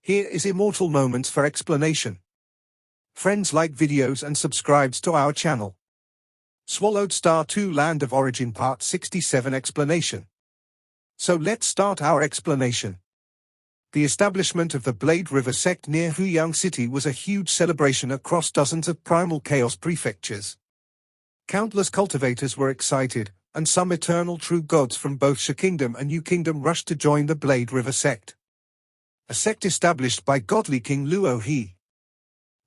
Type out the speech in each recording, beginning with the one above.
Here is Immortal Moments for explanation. Friends, like videos and subscribes to our channel. Swallowed Star 2 Land of Origin Part 67 Explanation. So let's start our explanation. The establishment of the Blade River sect near Huyang City was a huge celebration across dozens of primal chaos prefectures. Countless cultivators were excited, and some eternal true gods from both Sha Kingdom and Yu Kingdom rushed to join the Blade River sect. A sect established by godly King Luo He.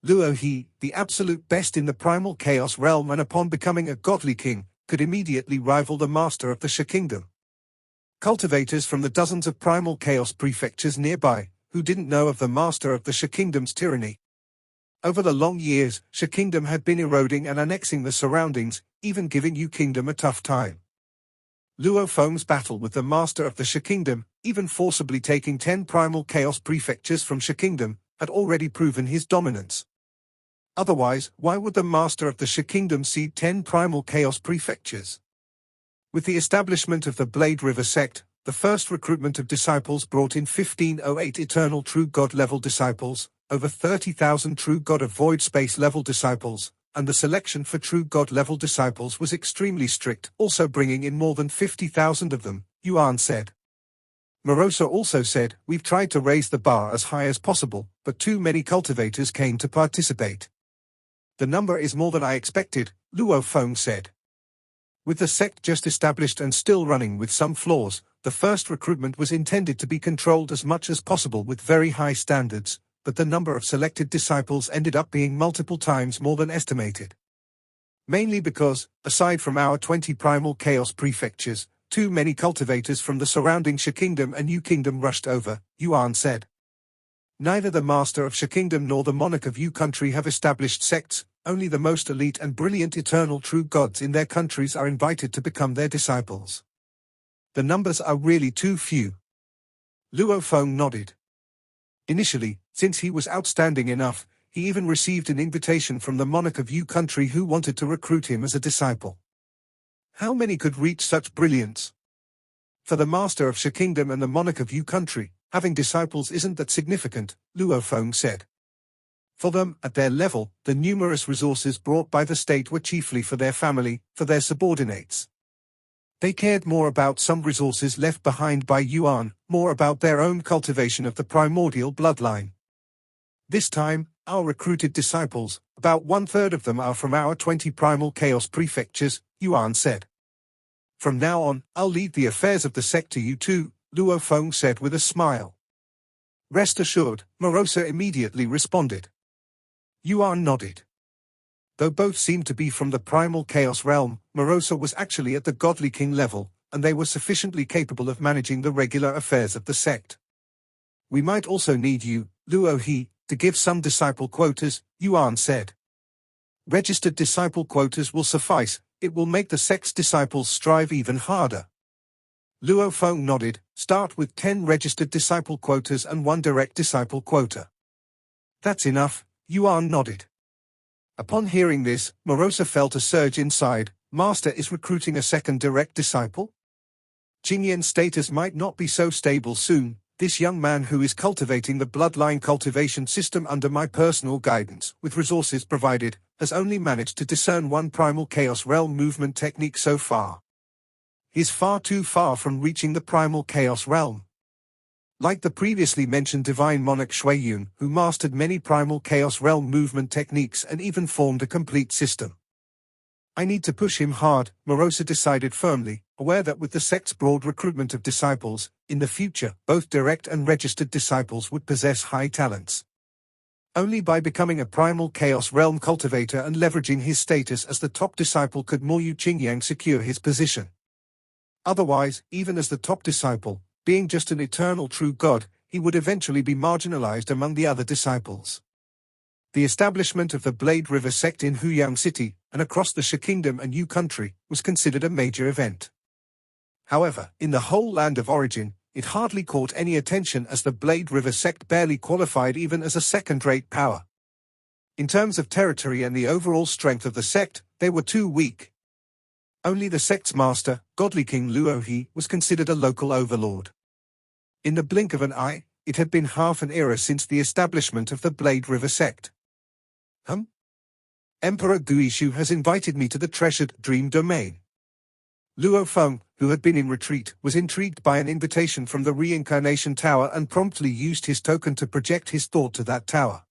Luo He, the absolute best in the primal chaos realm, and upon becoming a godly king, could immediately rival the master of the Sha Kingdom. Cultivators from the dozens of primal chaos prefectures nearby, who didn't know of the master of the Sha Kingdom's tyranny. Over the long years, Sha Kingdom had been eroding and annexing the surroundings, even giving Yu Kingdom a tough time. Luo Feng's battle with the master of the Sha Kingdom, even forcibly taking 10 primal chaos prefectures from Sha Kingdom, had already proven his dominance. Otherwise, why would the master of the Sha Kingdom cede 10 primal chaos prefectures? With the establishment of the Blade River sect, the first recruitment of disciples brought in 1508 eternal true god level disciples, over 30,000 true god of void space level disciples, and the selection for true god level disciples was extremely strict, also bringing in more than 50,000 of them, Yuan said. Morosa also said, "We've tried to raise the bar as high as possible, but too many cultivators came to participate. The number is more than I expected," Luo Feng said. With the sect just established and still running with some flaws, the first recruitment was intended to be controlled as much as possible with very high standards, but the number of selected disciples ended up being multiple times more than estimated. Mainly because, aside from our 20 primal chaos prefectures, too many cultivators from the surrounding Sha Kingdom and Yu Kingdom rushed over, Yuan said. Neither the master of Sha Kingdom nor the monarch of Yu country have established sects, only the most elite and brilliant eternal true gods in their countries are invited to become their disciples. The numbers are really too few. Luo Feng nodded. Initially, since he was outstanding enough, he even received an invitation from the monarch of Yu country who wanted to recruit him as a disciple. How many could reach such brilliance? For the master of Sha Kingdom and the monarch of Yu country, having disciples isn't that significant, Luo Feng said. For them, at their level, the numerous resources brought by the state were chiefly for their family, for their subordinates. They cared more about some resources left behind by Yuan, more about their own cultivation of the primordial bloodline. This time, our recruited disciples, about 1/3 of them are from our 20 primal chaos prefectures, Yuan said. From now on, I'll lead the affairs of the sect to you too, Luo Feng said with a smile. Rest assured, Morosa immediately responded. Yuan nodded. Though both seemed to be from the primal chaos realm, Morosa was actually at the godly king level, and they were sufficiently capable of managing the regular affairs of the sect. We might also need you, Luo He, to give some disciple quotas, Yuan said. Registered disciple quotas will suffice, it will make the sect's disciples strive even harder. Luo Feng nodded, start with 10 registered disciple quotas and 1 direct disciple quota. That's enough, Yuan nodded. Upon hearing this, Morosa felt a surge inside. Master is recruiting a second direct disciple? Jingyan's status might not be so stable soon. This young man who is cultivating the bloodline cultivation system under my personal guidance, with resources provided, has only managed to discern 1 primal chaos realm movement technique so far. He's far too far from reaching the primal chaos realm. Like the previously mentioned divine monarch Shuiyun, who mastered many primal chaos realm movement techniques and even formed a complete system. I need to push him hard, Morosa decided firmly, aware that with the sect's broad recruitment of disciples, in the future, both direct and registered disciples would possess high talents. Only by becoming a primal chaos realm cultivator and leveraging his status as the top disciple could Moyu Qingyang secure his position. Otherwise, even as the top disciple, being just an eternal true god, he would eventually be marginalized among the other disciples. The establishment of the Blade River sect in Huyang City, and across the Sha Kingdom and Yu country, was considered a major event. However, in the whole land of origin, it hardly caught any attention as the Blade River sect barely qualified even as a second-rate power. In terms of territory and the overall strength of the sect, they were too weak. Only the sect's master, godly King Luo He, was considered a local overlord. In the blink of an eye, it had been half an era since the establishment of the Blade River sect. Emperor Guishu has invited me to the treasured Dream Domain. Luo Feng, who had been in retreat, was intrigued by an invitation from the Reincarnation Tower and promptly used his token to project his thought to that tower.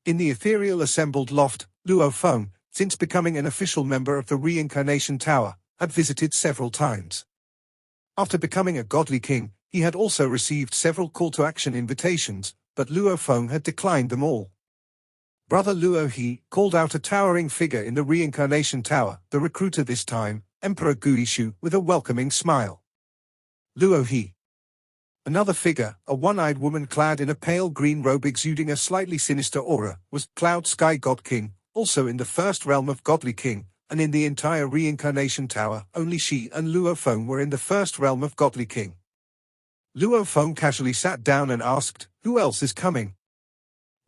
In the ethereal assembled loft, Luo Feng, since becoming an official member of the Reincarnation Tower, had visited several times. After becoming a godly king, he had also received several call-to-action invitations, but Luo Feng had declined them all. Brother Luo He called out a towering figure in the Reincarnation Tower, the recruiter this time, Emperor Guishu, with a welcoming smile. Luo He. Another figure, a one-eyed woman clad in a pale green robe exuding a slightly sinister aura, was Cloud Sky God King, also in the first realm of Godly King, and in the entire Reincarnation Tower, only she and Luo Feng were in the first realm of Godly King. Luo Feng casually sat down and asked, "Who else is coming?"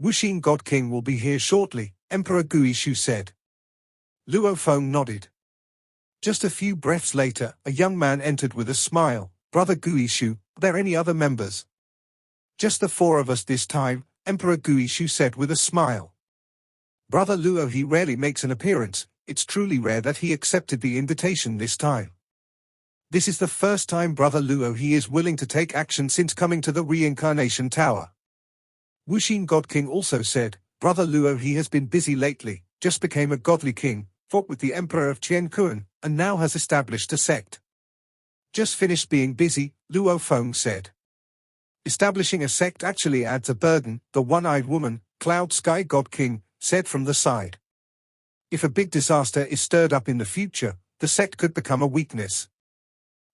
"Wuxin God King will be here shortly," Emperor Guishu said. Luo Feng nodded. Just a few breaths later, a young man entered with a smile. "Brother Guishu, are there any other members?" "Just the four of us this time," Emperor Guishu said with a smile. "Brother Luo He rarely makes an appearance. It's truly rare that he accepted the invitation this time. This is the first time Brother Luo He is willing to take action since coming to the Reincarnation Tower." Wuxin God King also said, "Brother Luo He has been busy lately, just became a godly king, fought with the Emperor of Qiankuan, and now has established a sect." "Just finished being busy," Luo Feng said. "Establishing a sect actually adds a burden," the one-eyed woman, Cloud Sky God King, said from the side. "If a big disaster is stirred up in the future, the sect could become a weakness."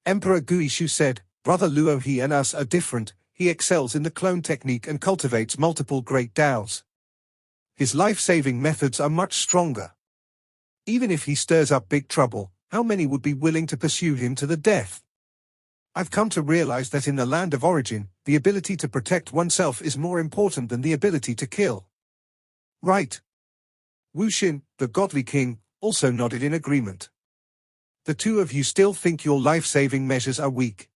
Emperor Guishu said, "Brother Luo He and us are different. He excels in the clone technique and cultivates multiple great Daos. His life-saving methods are much stronger. Even if he stirs up big trouble, how many would be willing to pursue him to the death? I've come to realize that in the land of origin, the ability to protect oneself is more important than the ability to kill." "Right." Wuxin, the godly king, also nodded in agreement. "The two of you still think your life-saving measures are weak."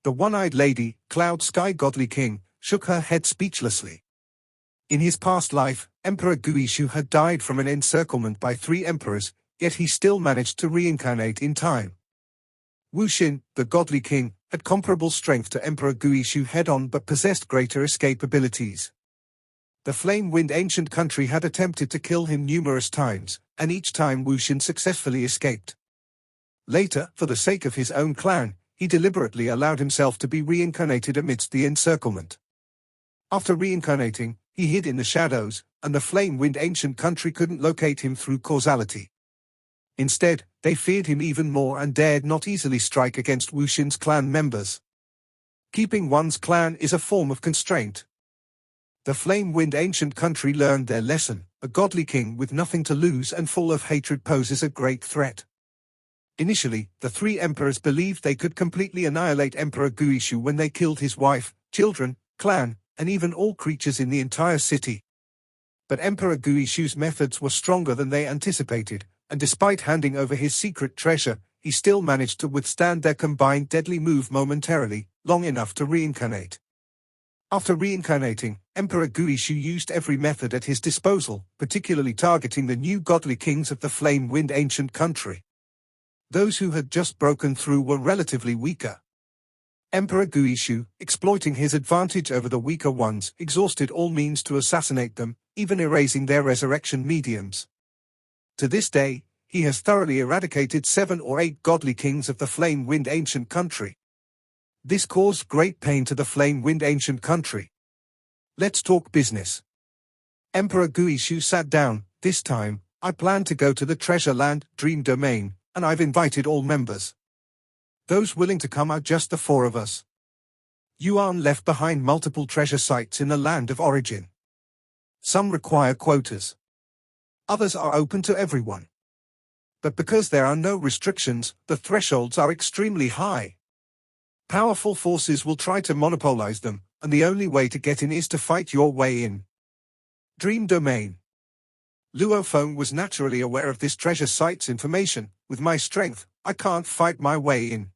The one-eyed lady, Cloud Sky Godly King, shook her head speechlessly. In his past life, Emperor Guishu had died from an encirclement by 3 emperors, yet he still managed to reincarnate in time. Wuxin, the Godly King, had comparable strength to Emperor Guishu head-on but possessed greater escape abilities. The Flame-Wind ancient country had attempted to kill him numerous times, and each time Wuxin successfully escaped. Later, for the sake of his own clan, he deliberately allowed himself to be reincarnated amidst the encirclement. After reincarnating, he hid in the shadows, and the Flame-Wind ancient country couldn't locate him through causality. Instead, they feared him even more and dared not easily strike against Wuxin's clan members. Keeping one's clan is a form of constraint. The Flame-Wind ancient country learned their lesson. A godly king with nothing to lose and full of hatred poses a great threat. Initially, the 3 emperors believed they could completely annihilate Emperor Guishu when they killed his wife, children, clan, and even all creatures in the entire city. But Emperor Guishu's methods were stronger than they anticipated, and despite handing over his secret treasure, he still managed to withstand their combined deadly move momentarily, long enough to reincarnate. After reincarnating, Emperor Guishu used every method at his disposal, particularly targeting the new godly kings of the Flame-Wind ancient country. Those who had just broken through were relatively weaker. Emperor Guishu, exploiting his advantage over the weaker ones, exhausted all means to assassinate them, even erasing their resurrection mediums. To this day, he has thoroughly eradicated 7 or 8 godly kings of the Flame-Wind ancient country. This caused great pain to the Flame-Wind ancient country. "Let's talk business." Emperor Guishu sat down. "This time, I plan to go to the treasure land, Dream Domain, and I've invited all members. Those willing to come are just the 4 of us. Yuan left behind multiple treasure sites in the land of origin. Some require quotas. Others are open to everyone. But because there are no restrictions, the thresholds are extremely high. Powerful forces will try to monopolize them, and the only way to get in is to fight your way in. Dream Domain." Luo Feng was naturally aware of this treasure site's information. "With my strength, I can't fight my way in.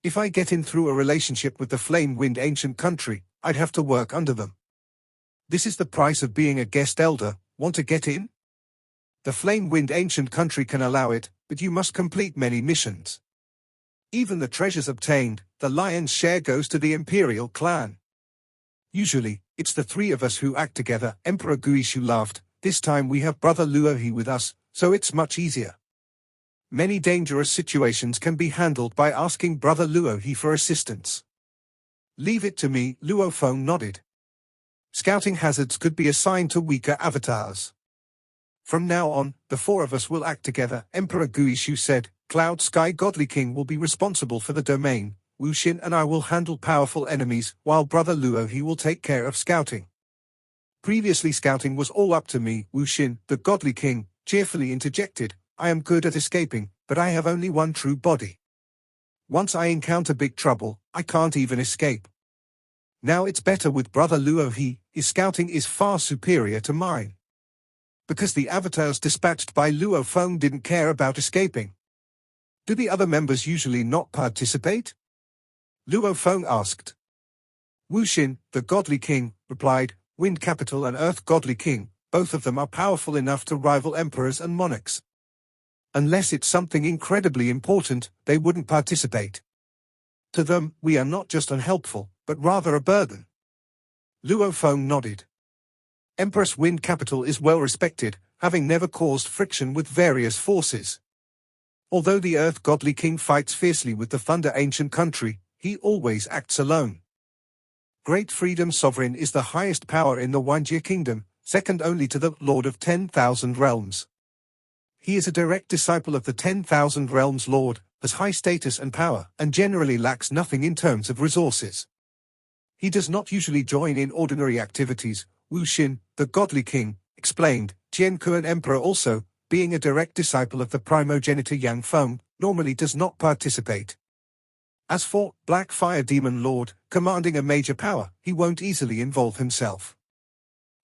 If I get in through a relationship with the Flame-Wind ancient country, I'd have to work under them. This is the price of being a guest elder. Want to get in? The Flame-Wind ancient country can allow it, but you must complete many missions. Even the treasures obtained, the lion's share goes to the Imperial clan. Usually, it's the three of us who act together. Emperor Guishu laughed. This time we have Brother Luohi with us, so it's much easier. Many dangerous situations can be handled by asking Brother Luohi for assistance. Leave it to me, Luo Feng nodded. Scouting hazards could be assigned to weaker avatars. From now on, the four of us will act together, Emperor Guishu said. Cloud Sky Godly King will be responsible for the domain. Wu Xin and I will handle powerful enemies, while Brother Luohi will take care of scouting. Previously scouting was all up to me, Wu Xin, the Godly King, cheerfully interjected. I am good at escaping, but I have only one true body. Once I encounter big trouble, I can't even escape. Now it's better with Brother Luohi. His scouting is far superior to mine. Because the avatars dispatched by Luo Feng didn't care about escaping. Do the other members usually not participate? Luo Feng asked. Wu Xin, the Godly King, replied, Wind Capital and Earth Godly King, both of them are powerful enough to rival emperors and monarchs. Unless it's something incredibly important, they wouldn't participate. To them, we are not just unhelpful, but rather a burden. Luo Feng nodded. Empress Wind Capital is well respected, having never caused friction with various forces. Although the Earth Godly King fights fiercely with the Thunder Ancient Country, he always acts alone. Great Freedom Sovereign is the highest power in the Wanjie Kingdom, second only to the Lord of 10,000 Realms. He is a direct disciple of the 10,000 Realms Lord, has high status and power, and generally lacks nothing in terms of resources. He does not usually join in ordinary activities, Wu Xin, the Godly King, explained. Jian Kuan Emperor also, being a direct disciple of the primogenitor Yang Feng, normally does not participate. As for Black Fire Demon Lord, commanding a major power, he won't easily involve himself.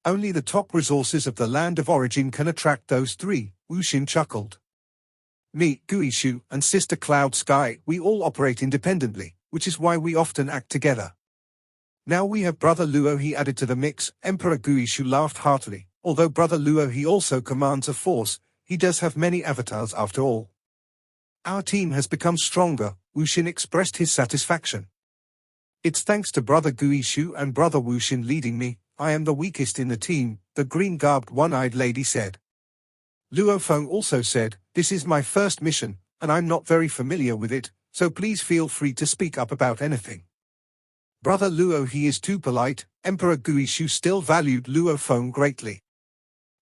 Only the top resources of the land of origin can attract those three, Wu Xin chuckled. Me, Guishu, and Sister Cloud Sky, we all operate independently, which is why we often act together. Now we have Brother Luohi added to the mix. Emperor Guishu laughed heartily. Although Brother Luohi also commands a force, he does have many avatars after all. Our team has become stronger, Wu Xin expressed his satisfaction. It's thanks to Brother Guishu and Brother Wu Xin leading me. I am the weakest in the team, the green-garbed one-eyed lady said. Luo Feng also said, this is my first mission, and I'm not very familiar with it, so please feel free to speak up about anything. Brother Luohi is too polite. Emperor Guishu still valued Luo Feng greatly.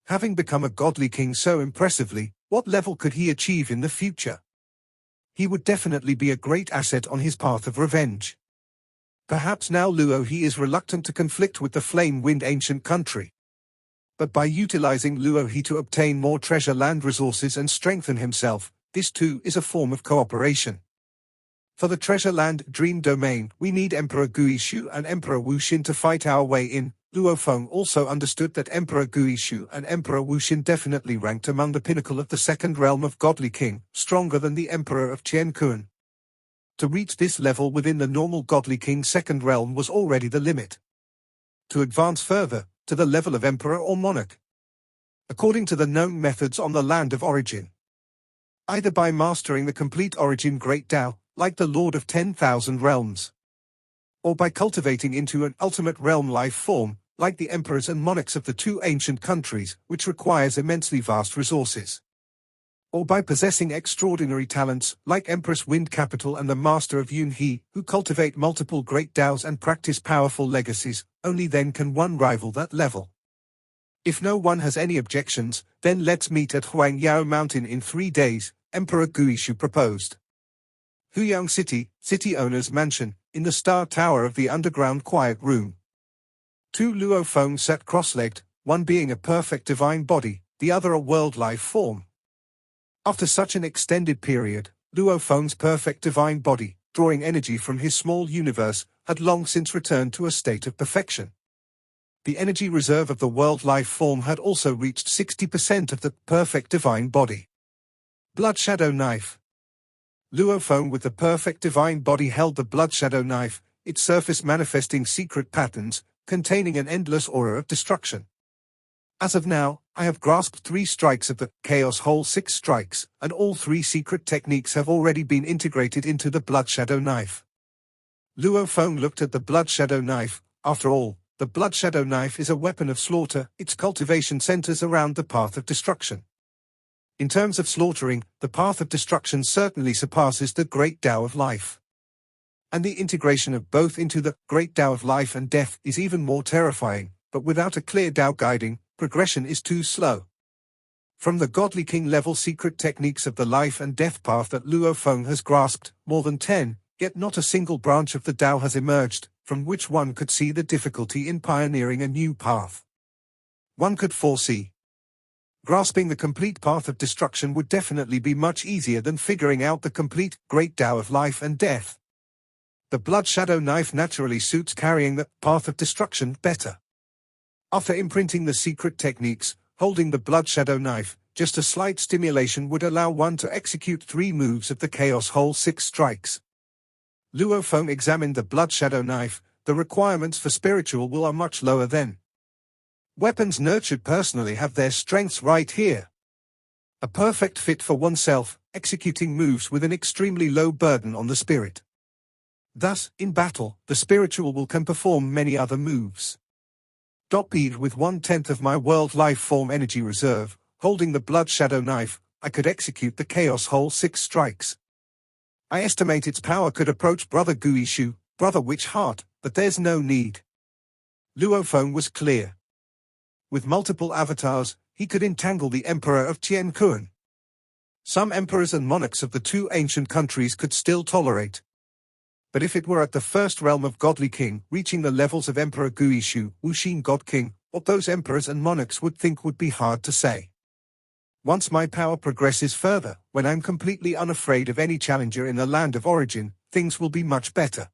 Having become a Godly King so impressively, what level could he achieve in the future? He would definitely be a great asset on his path of revenge. Perhaps now Luohi is reluctant to conflict with the Flame-Wind ancient country. But by utilizing Luohi to obtain more treasure land resources and strengthen himself, this too is a form of cooperation. For the treasure land dream domain, we need Emperor Guishu and Emperor Wu Xin to fight our way in. Luo Feng also understood that Emperor Guishu and Emperor Wu Xin definitely ranked among the pinnacle of the second realm of Godly King, stronger than the Emperor of Qiankuan. To reach this level within the normal Godly King second realm was already the limit. To advance further, to the level of Emperor or Monarch. According to the known methods on the land of origin. Either by mastering the complete origin Great Tao, like the Lord of 10,000 Realms. Or by cultivating into an ultimate realm life form, like the emperors and monarchs of the two ancient countries, which requires immensely vast resources. Or by possessing extraordinary talents, like Empress Wind Capital and the Master of Yun He, who cultivate multiple great Taos and practice powerful legacies, only then can one rival that level. If no one has any objections, then let's meet at Huangyao Mountain in 3 days, Emperor Guishu proposed. Huyang City, city owner's mansion, in the Star Tower of the underground quiet room. Two Luo Feng sat cross-legged, one being a perfect divine body, the other a world life form. After such an extended period, Luo Feng's perfect divine body, drawing energy from his small universe, had long since returned to a state of perfection. The energy reserve of the world life form had also reached 60% of the perfect divine body. Blood Shadow Knife. Luo Feng with the perfect divine body held the Blood Shadow Knife, its surface manifesting secret patterns, containing an endless aura of destruction. As of now, I have grasped 3 strikes of the Chaos Whole 6 strikes, and all 3 secret techniques have already been integrated into the Blood Shadow Knife. Luo Feng looked at the Blood Shadow Knife. After all, the Blood Shadow Knife is a weapon of slaughter. Its cultivation centers around the path of destruction. In terms of slaughtering, the path of destruction certainly surpasses the Great Tao of Life. And the integration of both into the Great Tao of Life and Death is even more terrifying, but without a clear Tao guiding, progression is too slow. From the Godly King level secret techniques of the life and death path that Luo Feng has grasped, more than 10, yet not a single branch of the Tao has emerged, from which one could see the difficulty in pioneering a new path. One could foresee. Grasping the complete path of destruction would definitely be much easier than figuring out the complete Great Tao of Life and Death. The Blood Shadow Knife naturally suits carrying the path of destruction better. After imprinting the secret techniques, holding the Blood Shadow Knife, just a slight stimulation would allow one to execute 3 moves of the Chaos Whole 6 strikes. Luo Feng examined the Blood Shadow Knife. The requirements for spiritual will are much lower than. Weapons nurtured personally have their strengths right here. A perfect fit for oneself, executing moves with an extremely low burden on the spirit. Thus, in battle, the spiritual will can perform many other moves. With 1/10 of my world life form energy reserve, holding the Blood Shadow Knife, I could execute the Chaos Whole 6 strikes. I estimate its power could approach Brother Guishu, Brother Witch Heart, but there's no need. Luo Feng was clear. With multiple avatars, he could entangle the Emperor of Tian Kuan. Some emperors and monarchs of the 2 ancient countries could still tolerate. But if it were at the first realm of Godly King, reaching the levels of Emperor Guishu, Wuxin God King, what those emperors and monarchs would think would be hard to say. Once my power progresses further, when I'm completely unafraid of any challenger in the land of origin, things will be much better.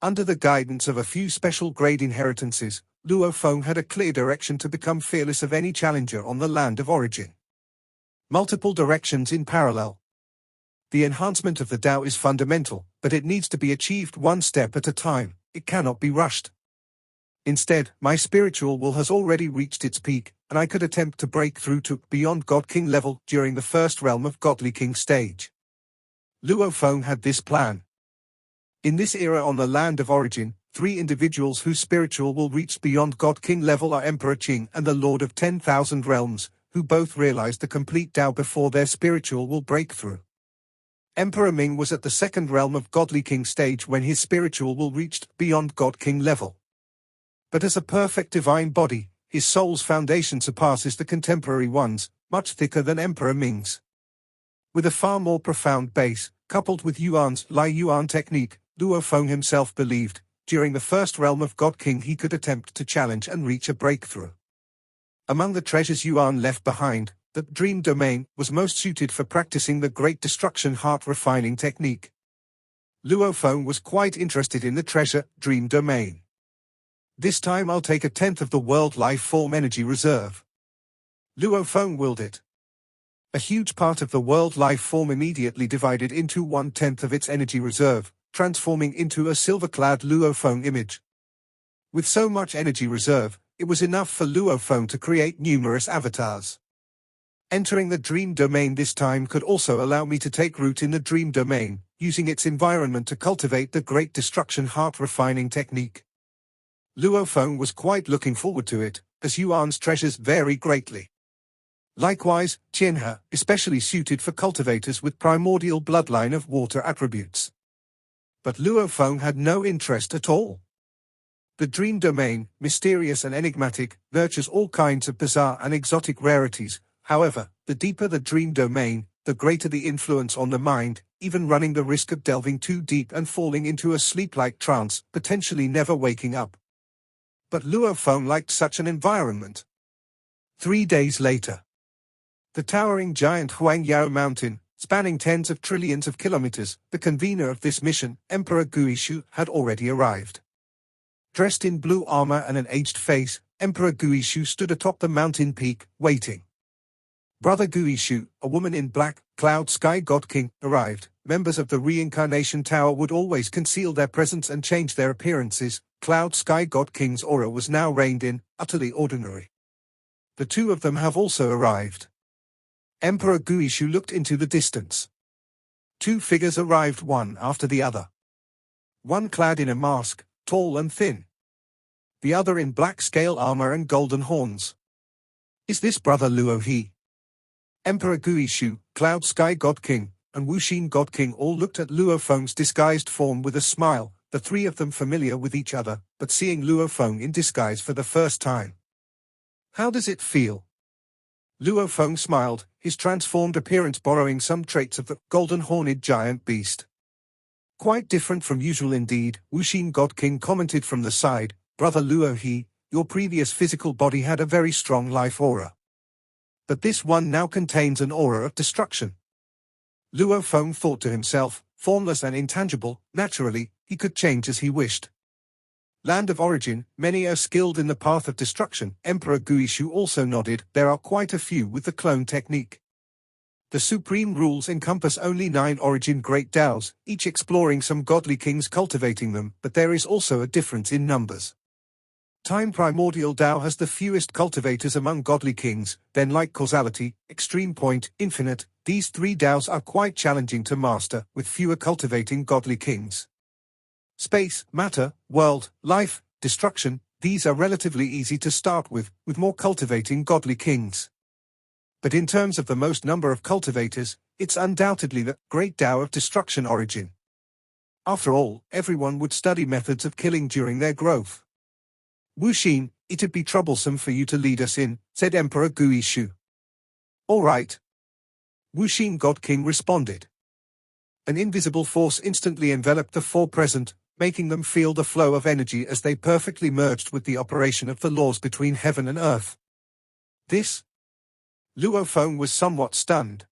Under the guidance of a few special grade inheritances, Luo Feng had a clear direction to become fearless of any challenger on the land of origin. Multiple directions in parallel. The enhancement of the Tao is fundamental, but it needs to be achieved one step at a time. It cannot be rushed. Instead, my spiritual will has already reached its peak, and I could attempt to break through to beyond God King level during the first realm of Godly King stage. Luo Feng had this plan. In this era on the land of origin, 3 individuals whose spiritual will reach beyond God King level are Emperor Qing and the Lord of 10,000 Realms, who both realized the complete Tao before their spiritual will break through. Emperor Ming was at the 2nd realm of Godly King stage when his spiritual will reached beyond God King level. But as a perfect divine body, his soul's foundation surpasses the contemporary ones, much thicker than Emperor Ming's. With a far more profound base, coupled with Yuan's Lai Yuan technique, Luo Feng himself believed, during the first realm of God King he could attempt to challenge and reach a breakthrough. Among the treasures Yuan left behind, the dream domain was most suited for practicing the Great Destruction heart refining technique. Luo Feng was quite interested in the treasure, dream domain. This time I'll take 1/10 of the world life form energy reserve. Luo Feng willed it. A huge part of the world life form immediately divided into 1/10 of its energy reserve, transforming into a silver-clad Luo Feng image. With so much energy reserve, it was enough for Luo Feng to create numerous avatars. Entering the dream domain this time could also allow me to take root in the dream domain, using its environment to cultivate the Great Destruction heart refining technique. Luo Feng was quite looking forward to it, as Yuan's treasures vary greatly. Likewise, Qianhe, especially suited for cultivators with primordial bloodline of water attributes. But Luo Feng had no interest at all. The dream domain, mysterious and enigmatic, nurtures all kinds of bizarre and exotic rarities. However, the deeper the dream domain, the greater the influence on the mind, even running the risk of delving too deep and falling into a sleep-like trance, potentially never waking up. But Luo Feng liked such an environment. 3 days later. The towering giant Huangyao Mountain, spanning tens of trillions of kilometers, the convener of this mission, Emperor Guishu, had already arrived. Dressed in blue armor and an aged face, Emperor Guishu stood atop the mountain peak, waiting. Brother Guishu, a woman in black, Cloud Sky God King, arrived. Members of the Reincarnation Tower would always conceal their presence and change their appearances. Cloud Sky God King's aura was now reined in, utterly ordinary. The two of them have also arrived. Emperor Guishu looked into the distance. Two figures arrived one after the other. One clad in a mask, tall and thin. The other in black scale armor and golden horns. Is this Brother Luohe? Emperor Guishu, Cloud Sky God King, and Wuxin God King all looked at Luo Feng's disguised form with a smile, the three of them familiar with each other, but seeing Luo Feng in disguise for the first time. How does it feel? Luo Feng smiled, his transformed appearance borrowing some traits of the golden-horned giant beast. Quite different from usual indeed, Wuxin God King commented from the side, Brother Luohe, your previous physical body had a very strong life aura. But this one now contains an aura of destruction. Luo Feng thought to himself, formless and intangible, naturally, he could change as he wished. Land of origin, many are skilled in the path of destruction. Emperor Guishu also nodded, there are quite a few with the clone technique. The supreme rules encompass only 9 origin great Taos, each exploring some godly kings cultivating them, but there is also a difference in numbers. Time primordial Tao has the fewest cultivators among godly kings, then like causality, extreme point, infinite, these 3 Taos are quite challenging to master, with fewer cultivating godly kings. Space, matter, world, life, destruction, these are relatively easy to start with more cultivating godly kings. But in terms of the most number of cultivators, it's undoubtedly the great Tao of destruction origin. After all, everyone would study methods of killing during their growth. Wuxin, it'd be troublesome for you to lead us in, said Emperor Guishu. All right. Wuxin God King responded. An invisible force instantly enveloped the 4 present, making them feel the flow of energy as they perfectly merged with the operation of the laws between heaven and earth. This? Luo Feng was somewhat stunned.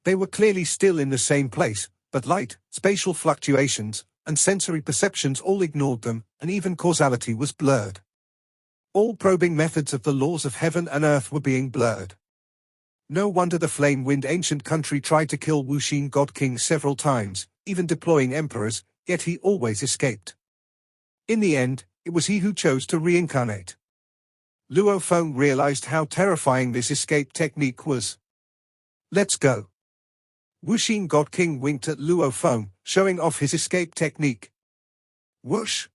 They were clearly still in the same place, but light, spatial fluctuations, and sensory perceptions all ignored them, and even causality was blurred. All probing methods of the laws of heaven and earth were being blurred. No wonder the flame-wind ancient country tried to kill Wuxin God King several times, even deploying emperors, yet he always escaped. In the end, it was he who chose to reincarnate. Luo Feng realized how terrifying this escape technique was. Let's go. Wuxin God King winked at Luo Feng, showing off his escape technique. Whoosh!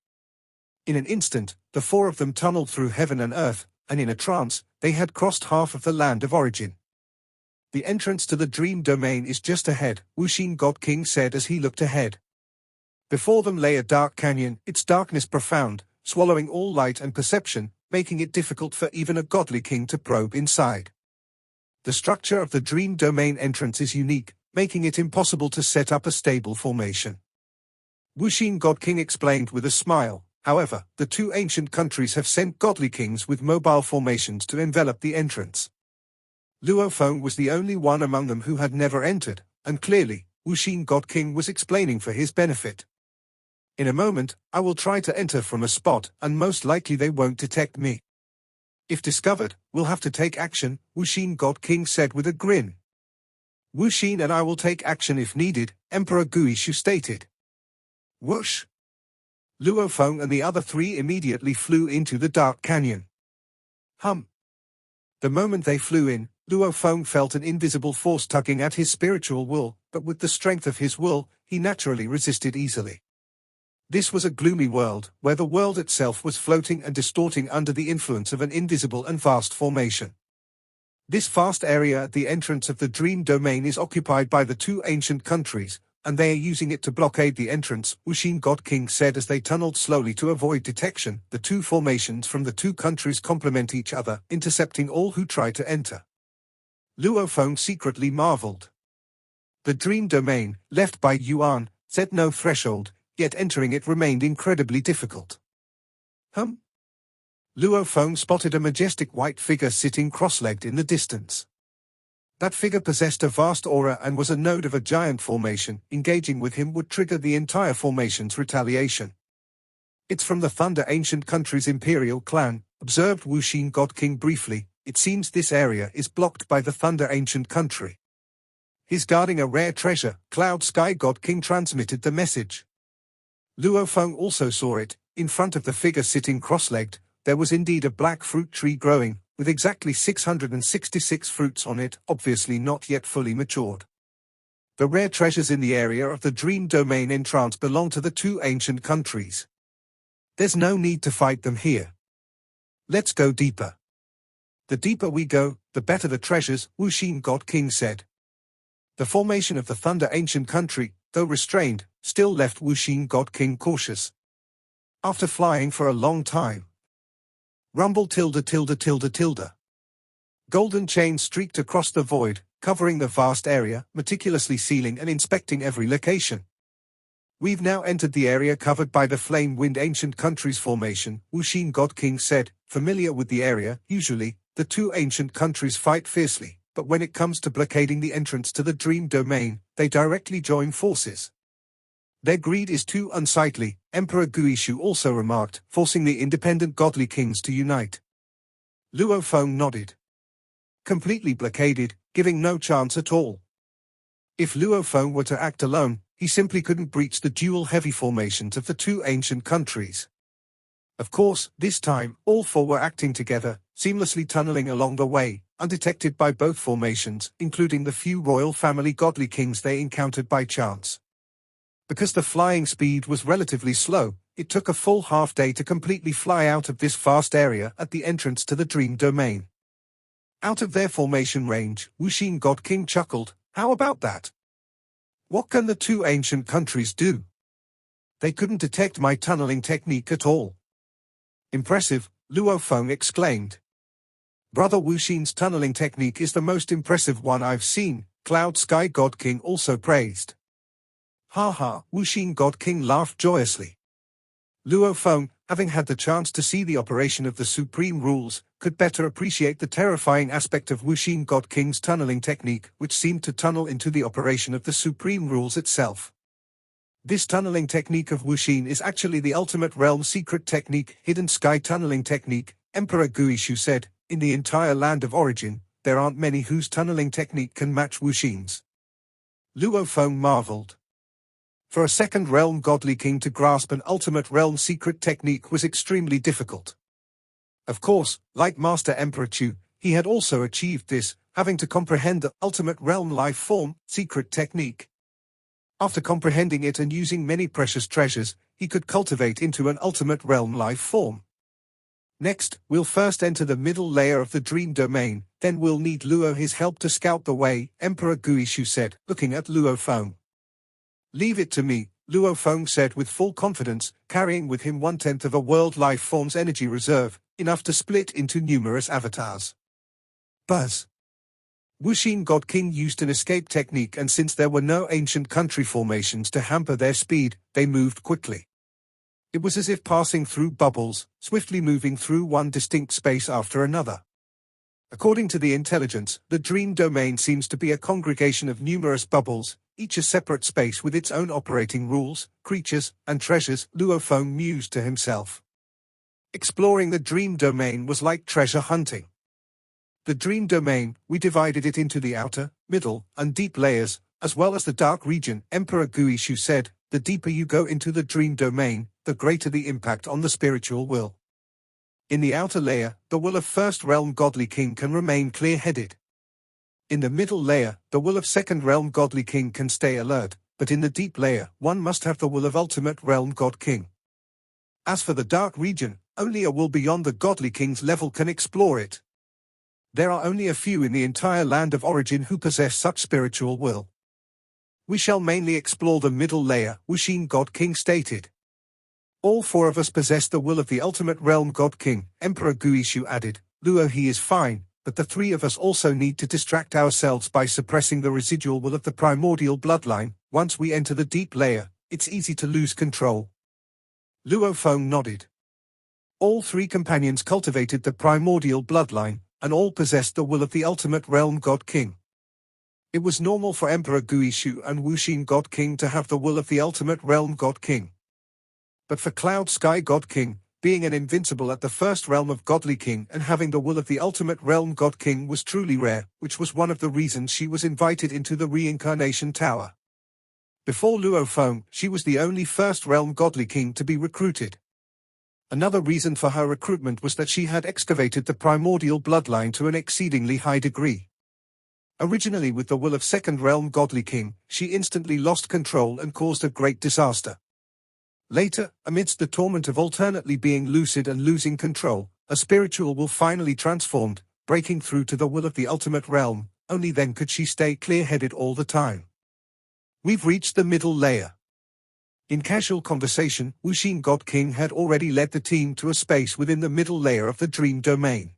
In an instant, the 4 of them tunneled through heaven and earth, and in a trance, they had crossed half of the land of origin. The entrance to the dream domain is just ahead, Wuxin God King said as he looked ahead. Before them lay a dark canyon, its darkness profound, swallowing all light and perception, making it difficult for even a godly king to probe inside. The structure of the dream domain entrance is unique, making it impossible to set up a stable formation. Wuxin God King explained with a smile, however, the 2 ancient countries have sent godly kings with mobile formations to envelop the entrance. Luo Feng was the only one among them who had never entered, and clearly, Wuxin God King was explaining for his benefit. In a moment, I will try to enter from a spot, and most likely they won't detect me. If discovered, we'll have to take action, Wuxin God King said with a grin. Wuxin and I will take action if needed, Emperor Guishu stated. Whoosh! Luo Feng and the other 3 immediately flew into the dark canyon. Hum! The moment they flew in, Luo Feng felt an invisible force tugging at his spiritual will, but with the strength of his will, he naturally resisted easily. This was a gloomy world, where the world itself was floating and distorting under the influence of an invisible and vast formation. This vast area at the entrance of the dream domain is occupied by the 2 ancient countries, and they are using it to blockade the entrance, Wuxin God King said as they tunneled slowly to avoid detection. The 2 formations from the 2 countries complement each other, intercepting all who try to enter. Luo Feng secretly marveled. The dream domain, left by Yuan, set no threshold, yet entering it remained incredibly difficult. Luo Feng spotted a majestic white figure sitting cross-legged in the distance. That figure possessed a vast aura and was a node of a giant formation. Engaging with him would trigger the entire formation's retaliation. It's from the Thunder Ancient Country's Imperial clan, observed Wuxin God King briefly, it seems this area is blocked by the Thunder Ancient Country. He's guarding a rare treasure, Cloud Sky God King transmitted the message. Luo Feng also saw it. In front of the figure sitting cross-legged, there was indeed a black fruit tree growing, with exactly 666 fruits on it, obviously not yet fully matured. The rare treasures in the area of the Dream Domain entrance belong to the two ancient countries. There's no need to fight them here. Let's go deeper. The deeper we go, the better the treasures, Wuxin God King said. The formation of the Thunder Ancient Country, though restrained, still left Wuxin God King cautious. After flying for a long time. Rumble tilde tilde tilde tilde. Golden chains streaked across the void, covering the vast area, meticulously sealing and inspecting every location. We've now entered the area covered by the Flame Wind Ancient Countries formation, Wuxin God King said, familiar with the area. Usually, the two ancient countries fight fiercely, but when it comes to blockading the entrance to the Dream Domain, they directly join forces. Their greed is too unsightly, Emperor Guishu also remarked, forcing the independent godly kings to unite. Luo Feng nodded. Completely blockaded, giving no chance at all. If Luo Feng were to act alone, he simply couldn't breach the dual heavy formations of the two ancient countries. Of course, this time, all four were acting together, seamlessly tunneling along the way, undetected by both formations, including the few royal family godly kings they encountered by chance. Because the flying speed was relatively slow, it took a full half-day to completely fly out of this vast area at the entrance to the Dream Domain. Out of their formation range, Wuxin God King chuckled, how about that? What can the two ancient countries do? They couldn't detect my tunneling technique at all. Impressive, Luo Feng exclaimed. Brother Wuxin's tunneling technique is the most impressive one I've seen, Cloud Sky God King also praised. Ha ha, Wuxin God King laughed joyously. Luo Feng, having had the chance to see the operation of the supreme rules, could better appreciate the terrifying aspect of Wuxin God King's tunneling technique, which seemed to tunnel into the operation of the supreme rules itself. This tunneling technique of Wuxin is actually the ultimate realm secret technique, hidden sky tunneling technique, Emperor Guishu said. In the entire land of origin, there aren't many whose tunneling technique can match Wuxin's. Luo Feng marveled. For a second realm godly king to grasp an ultimate realm secret technique was extremely difficult. Of course, like Master Emperor Chu, he had also achieved this, having to comprehend the ultimate realm life form secret technique. After comprehending it and using many precious treasures, he could cultivate into an ultimate realm life form. Next, we'll first enter the middle layer of the Dream Domain, then we'll need Luo his help to scout the way, Emperor Guishu said, looking at Luo Feng. Leave it to me, Luo Feng said with full confidence, carrying with him 1/10 of a world life form's energy reserve, enough to split into numerous avatars. Buzz. Wuxin God King used an escape technique, and since there were no ancient country formations to hamper their speed, they moved quickly. It was as if passing through bubbles, swiftly moving through one distinct space after another. According to the intelligence, the Dream Domain seems to be a congregation of numerous bubbles, each a separate space with its own operating rules, creatures, and treasures, Luo Feng mused to himself. Exploring the Dream Domain was like treasure hunting. The Dream Domain, we divided it into the outer, middle, and deep layers, as well as the dark region, Emperor Guishu said. The deeper you go into the Dream Domain, the greater the impact on the spiritual will. In the outer layer, the will of First Realm Godly King can remain clear-headed. In the middle layer, the will of Second Realm Godly King can stay alert, but in the deep layer, one must have the will of Ultimate Realm God King. As for the dark region, only a will beyond the Godly King's level can explore it. There are only a few in the entire land of origin who possess such spiritual will. We shall mainly explore the middle layer, Wuxin God King stated. All four of us possess the will of the Ultimate Realm God King, Emperor Guishu added. Luo he is fine, but the three of us also need to distract ourselves by suppressing the residual will of the primordial bloodline. Once we enter the deep layer, it's easy to lose control. Luo Feng nodded. All three companions cultivated the primordial bloodline, and all possessed the will of the Ultimate Realm God King. It was normal for Emperor Guishu and Wuxin God King to have the will of the Ultimate Realm God King. But for Cloud Sky God King, Being an invincible at the first realm of Godly King and having the will of the ultimate realm God King was truly rare, which was one of the reasons she was invited into the Reincarnation Tower. Before Luo Feng, she was the only first realm Godly King to be recruited. Another reason for her recruitment was that she had excavated the primordial bloodline to an exceedingly high degree. Originally with the will of second realm Godly King, she instantly lost control and caused a great disaster. Later, amidst the torment of alternately being lucid and losing control, a spiritual will finally transformed, breaking through to the will of the ultimate realm. Only then could she stay clear-headed all the time. We've reached the middle layer. In casual conversation, Wuxin God King had already led the team to a space within the middle layer of the dream domain.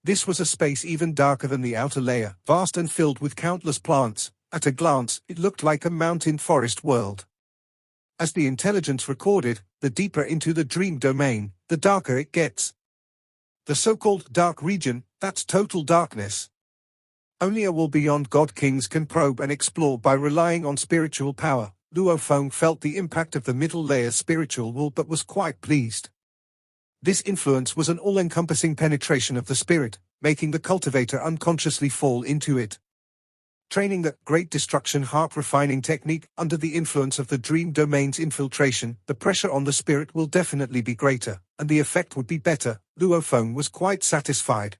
This was a space even darker than the outer layer, vast and filled with countless plants. At a glance, it looked like a mountain forest world. As the intelligence recorded, the deeper into the dream domain, the darker it gets. The so-called dark region, that's total darkness. Only a will beyond God Kings can probe and explore by relying on spiritual power. Luo Feng felt the impact of the middle layer's spiritual will but was quite pleased. This influence was an all-encompassing penetration of the spirit, making the cultivator unconsciously fall into it. Training the great destruction heart-refining technique under the influence of the dream domain's infiltration, the pressure on the spirit will definitely be greater, and the effect would be better. Luo Feng was quite satisfied.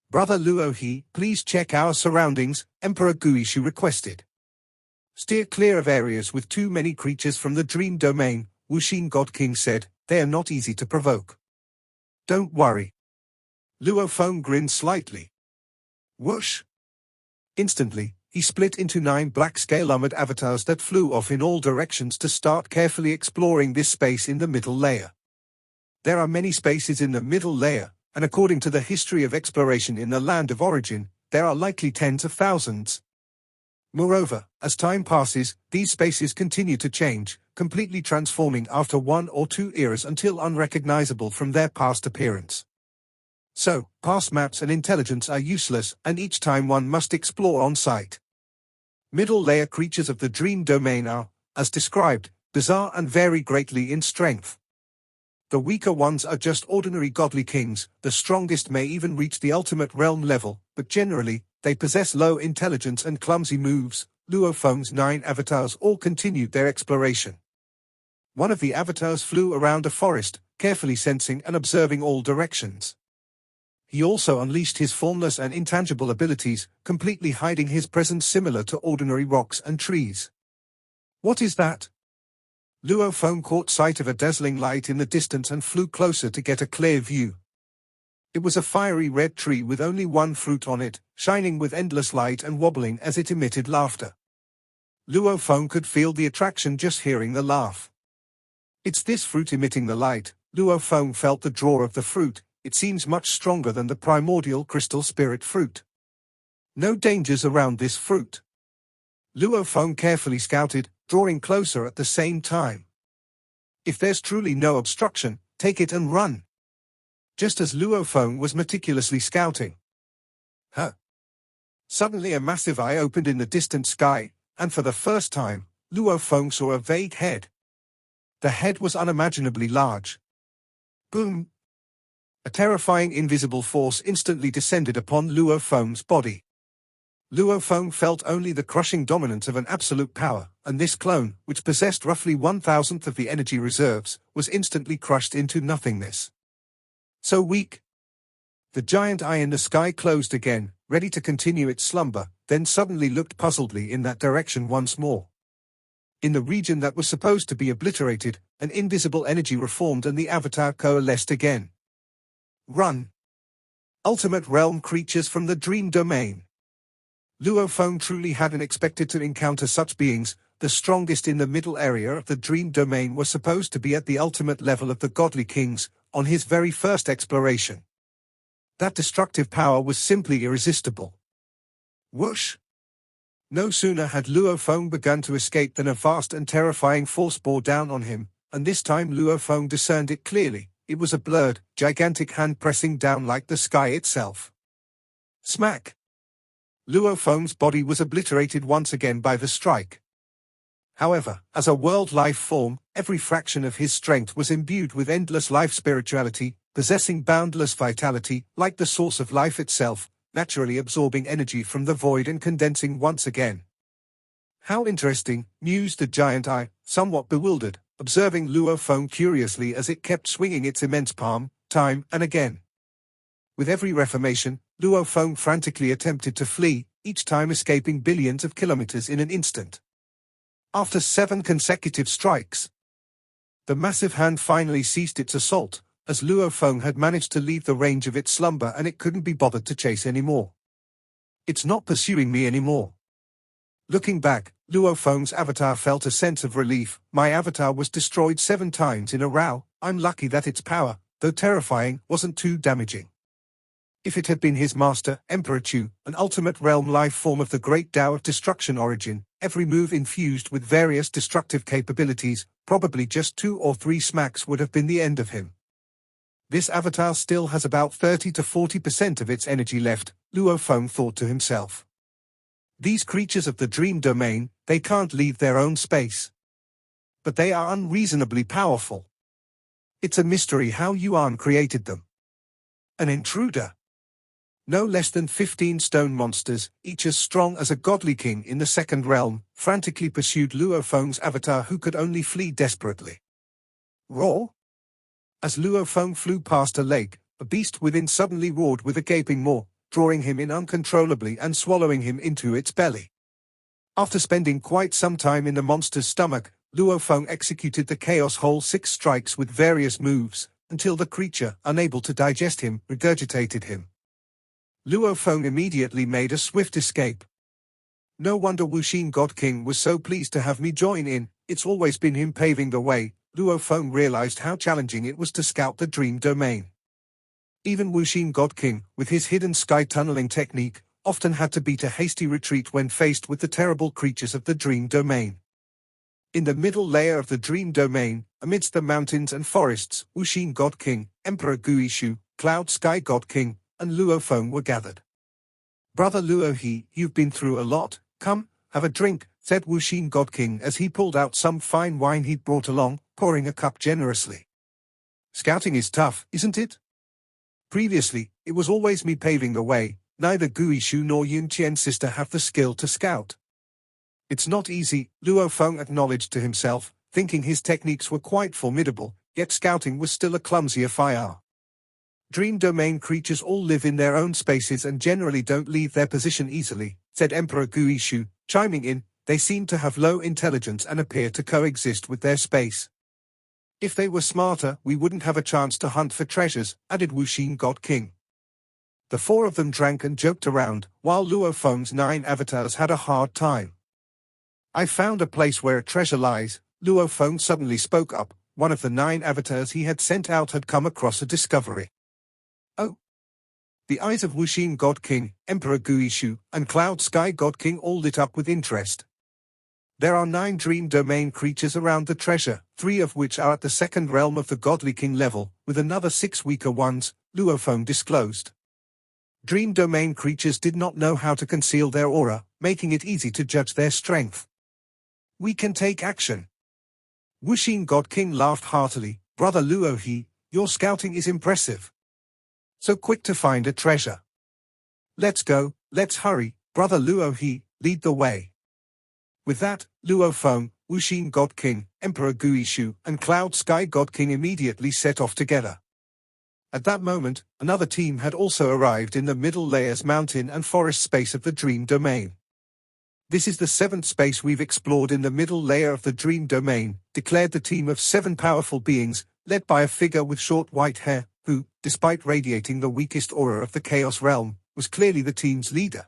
Brother Luo He, please check our surroundings, Emperor Gui Shu requested. Steer clear of areas with too many creatures from the dream domain, Wuxin God King said. They are not easy to provoke. Don't worry. Luo Feng grinned slightly. Whoosh! Instantly, he split into 9 black scale-armored avatars that flew off in all directions to start carefully exploring this space in the middle layer. There are many spaces in the middle layer, and according to the history of exploration in the land of origin, there are likely tens of thousands. Moreover, as time passes, these spaces continue to change, completely transforming after 1 or 2 eras until unrecognizable from their past appearance. So, past maps and intelligence are useless, and each time one must explore on-site. Middle-layer creatures of the dream domain are, as described, bizarre and vary greatly in strength. The weaker ones are just ordinary godly kings, the strongest may even reach the ultimate realm level, but generally, they possess low intelligence and clumsy moves. Luo Feng's 9 avatars all continued their exploration. One of the avatars flew around a forest, carefully sensing and observing all directions. He also unleashed his formless and intangible abilities, completely hiding his presence similar to ordinary rocks and trees. What is that? Luo Feng caught sight of a dazzling light in the distance and flew closer to get a clear view. It was a fiery red tree with only 1 fruit on it, shining with endless light and wobbling as it emitted laughter. Luo Feng could feel the attraction just hearing the laugh. It's this fruit emitting the light. Luo Feng felt the draw of the fruit. It seems much stronger than the primordial crystal spirit fruit. No dangers around this fruit. Luo Feng carefully scouted, drawing closer at the same time. If there's truly no obstruction, take it and run. Just as Luo Feng was meticulously scouting. Suddenly a massive eye opened in the distant sky, and for the first time, Luo Feng saw a vague head. The head was unimaginably large. Boom! A terrifying invisible force instantly descended upon Luo Feng's body. Luo Feng felt only the crushing dominance of an absolute power, and this clone, which possessed roughly 1,000th of the energy reserves, was instantly crushed into nothingness. So weak. The giant eye in the sky closed again, ready to continue its slumber, then suddenly looked puzzledly in that direction once more. In the region that was supposed to be obliterated, an invisible energy reformed and the avatar coalesced again. Run! Ultimate realm creatures from the dream domain. Luo Feng truly hadn't expected to encounter such beings. The strongest in the middle area of the dream domain was supposed to be at the ultimate level of the godly kings, on his very first exploration. That destructive power was simply irresistible. Whoosh! No sooner had Luo Feng begun to escape than a vast and terrifying force bore down on him, and this time Luo Feng discerned it clearly. It was a blurred, gigantic hand pressing down like the sky itself. Smack! Luo Feng's body was obliterated once again by the strike. However, as a world life form, every fraction of his strength was imbued with endless life spirituality, possessing boundless vitality, like the source of life itself, naturally absorbing energy from the void and condensing once again. How interesting, mused the giant eye, somewhat bewildered, observing Luo Feng curiously as it kept swinging its immense palm, time and again. With every reformation, Luo Feng frantically attempted to flee, each time escaping billions of kilometers in an instant. After 7 consecutive strikes, the massive hand finally ceased its assault, as Luo Feng had managed to leave the range of its slumber and it couldn't be bothered to chase anymore. It's not pursuing me anymore. Looking back, Luo Feng's avatar felt a sense of relief. My avatar was destroyed 7 times in a row. I'm lucky that its power, though terrifying, wasn't too damaging. If it had been his master, Emperor Chu, an ultimate realm life form of the great Tao of destruction origin, every move infused with various destructive capabilities, probably just 2 or 3 smacks would have been the end of him. This avatar still has about 30 to 40% of its energy left, Luo Feng thought to himself. These creatures of the dream domain, they can't leave their own space. But they are unreasonably powerful. It's a mystery how Yuan created them. An intruder. No less than 15 stone monsters, each as strong as a godly king in the second realm, frantically pursued Luo Feng's avatar who could only flee desperately. Roar! As Luo Feng flew past a lake, a beast within suddenly roared with a gaping maw, drawing him in uncontrollably and swallowing him into its belly. After spending quite some time in the monster's stomach, Luo Feng executed the Chaos Whole 6 strikes with various moves, until the creature, unable to digest him, regurgitated him. Luo Feng immediately made a swift escape. No wonder Wuxin God King was so pleased to have me join in, it's always been him paving the way. Luo Feng realized how challenging it was to scout the dream domain. Even Wuxin God King, with his hidden sky tunneling technique, often had to beat a hasty retreat when faced with the terrible creatures of the dream domain. In the middle layer of the dream domain, amidst the mountains and forests, Wuxin God King, Emperor Guishu, Cloud Sky God King, and Luo Feng were gathered. Brother Luo He, you've been through a lot, come, have a drink, said Wuxin God King as he pulled out some fine wine he'd brought along, pouring a cup generously. Scouting is tough, isn't it? Previously, it was always me paving the way, neither Guishu nor Yun Qian's sister have the skill to scout. It's not easy, Luo Feng acknowledged to himself, thinking his techniques were quite formidable, yet scouting was still a clumsy affair. Dream domain creatures all live in their own spaces and generally don't leave their position easily, said Emperor Guishu, chiming in. They seem to have low intelligence and appear to coexist with their space. If they were smarter, we wouldn't have a chance to hunt for treasures, added Wuxin God King. The 4 of them drank and joked around, while Luo Feng's 9 avatars had a hard time. I found a place where a treasure lies, Luo Feng suddenly spoke up. One of the 9 avatars he had sent out had come across a discovery. Oh! The eyes of Wuxin God King, Emperor Guishu, and Cloud Sky God King all lit up with interest. There are 9 dream domain creatures around the treasure, 3 of which are at the second realm of the godly king level, with another 6 weaker ones, Luo Feng disclosed. Dream domain creatures did not know how to conceal their aura, making it easy to judge their strength. We can take action. Wuxin God King laughed heartily. Brother Luo He, your scouting is impressive. So quick to find a treasure. Let's go, let's hurry, Brother Luo He, lead the way. With that, Luo Feng, Wuxin God King, Emperor Guishu, and Cloud Sky God King immediately set off together. At that moment, another team had also arrived in the middle layers mountain and forest space of the dream domain. This is the 7th space we've explored in the middle layer of the dream domain, declared the team of 7 powerful beings, led by a figure with short white hair, who, despite radiating the weakest aura of the Chaos Realm, was clearly the team's leader.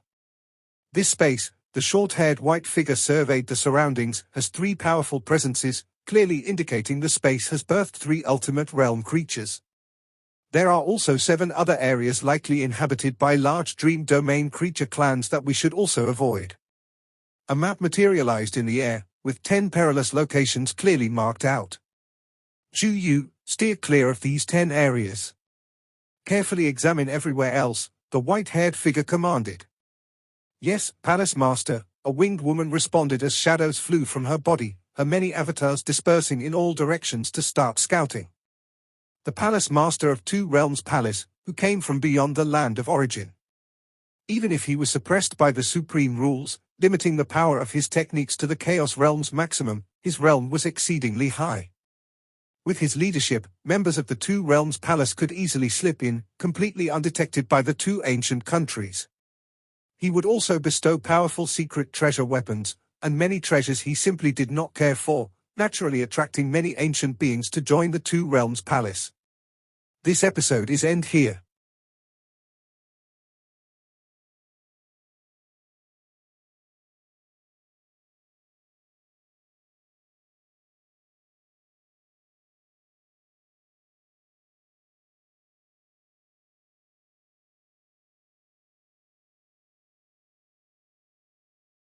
This space, the short-haired white figure surveyed the surroundings, has 3 powerful presences, clearly indicating the space has birthed 3 ultimate realm creatures. There are also 7 other areas likely inhabited by large dream domain creature clans that we should also avoid. A map materialized in the air, with 10 perilous locations clearly marked out. Zhu Yu, steer clear of these 10 areas. Carefully examine everywhere else, the white-haired figure commanded. Yes, Palace Master, A winged woman responded as shadows flew from her body, her many avatars dispersing in all directions to start scouting. The palace master of Two Realms Palace, who came from beyond the land of origin. Even if he was suppressed by the supreme rules, limiting the power of his techniques to the Chaos Realm's maximum, his realm was exceedingly high. With his leadership, members of the Two Realms Palace could easily slip in, completely undetected by the two ancient countries. He would also bestow powerful secret treasure weapons, and many treasures he simply did not care for, naturally attracting many ancient beings to join the Two Realms Palace. This episode is end here.